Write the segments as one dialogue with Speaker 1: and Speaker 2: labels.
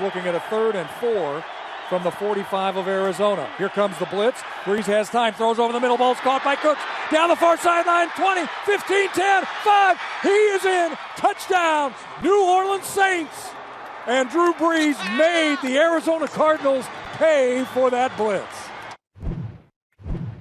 Speaker 1: looking at a 3rd and 4 from the 45 of Arizona. Here comes the blitz. Breeze has time, throws over the middle, ball's caught by Cooks. Down the far sideline, 20, 15, 10, 5. He is in. Touchdown, New Orleans Saints. And Drew Brees made the Arizona Cardinals pay for that blitz.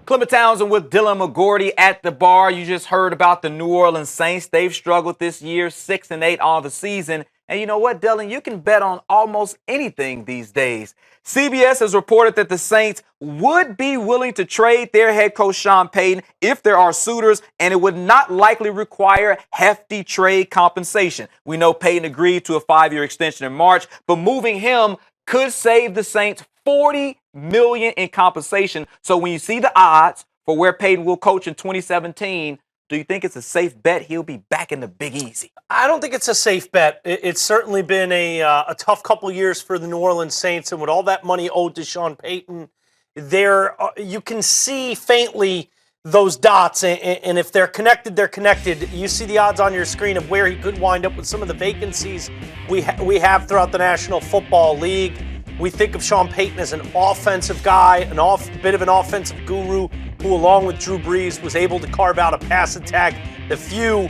Speaker 2: Clement Townsend with Dylan McGordy at the bar. You just heard about the New Orleans Saints. They've struggled this year, 6-8 on the season. And you know what, Dylan? You can bet on almost anything these days. CBS has reported that the Saints would be willing to trade their head coach Sean Payton if there are suitors, and it would not likely require hefty trade compensation. We know Payton agreed to a 5-year extension in March, but moving him could save the Saints $40 million in compensation. So when you see the odds for where Payton will coach in 2017, do you think it's a safe bet he'll be back in the Big Easy?
Speaker 3: I don't think it's a safe bet. It's certainly been a tough couple years for the New Orleans Saints, and with all that money owed to Sean Payton, there you can see faintly those dots, and if they're connected, they're connected. You see the odds on your screen of where he could wind up with some of the vacancies we have throughout the National Football League. We think of Sean Payton as an offensive guy, a bit of an offensive guru who, along with Drew Brees, was able to carve out a pass attack that few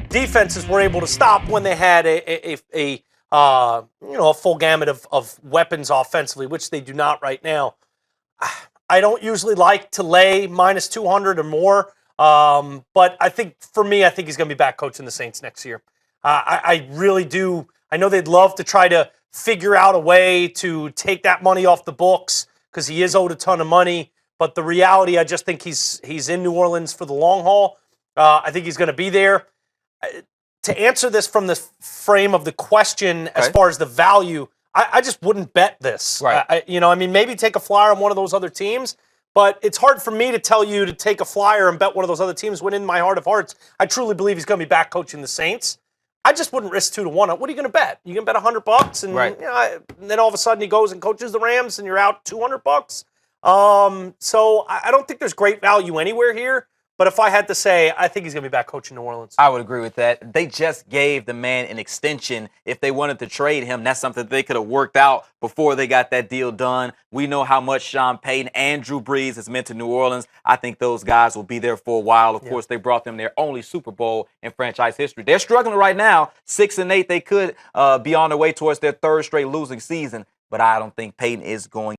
Speaker 3: defenses were able to stop when they had a full gamut of weapons offensively, which they do not right now. I don't usually like to lay minus 200 or more, but I think he's going to be back coaching the Saints next year. I really do. I know they'd love to try to figure out a way to take that money off the books because he is owed a ton of money. But the reality, I just think he's in New Orleans for the long haul. I think he's going to be there. To answer this from the frame of the question, as far as the value, I just wouldn't bet this.
Speaker 2: Right.
Speaker 3: Maybe take a flyer on one of those other teams, but it's hard for me to tell you to take a flyer and bet one of those other teams when in my heart of hearts, I truly believe he's going to be back coaching the Saints. I just wouldn't risk 2 to 1. What are you going to bet? You can bet $100, and then all of a sudden he goes and coaches the Rams, and you're out $200. So I don't think there's great value anywhere here. But if I had to say, I think he's going to be back coaching New Orleans.
Speaker 2: I would agree with that. They just gave the man an extension. If they wanted to trade him, that's something they could have worked out before they got that deal done. We know how much Sean Payton and Drew Brees has meant to New Orleans. I think those guys will be there for a while. Of course, they brought them their only Super Bowl in franchise history. They're struggling right now. 6-8, they could be on their way towards their 3rd straight losing season. But I don't think Payton is going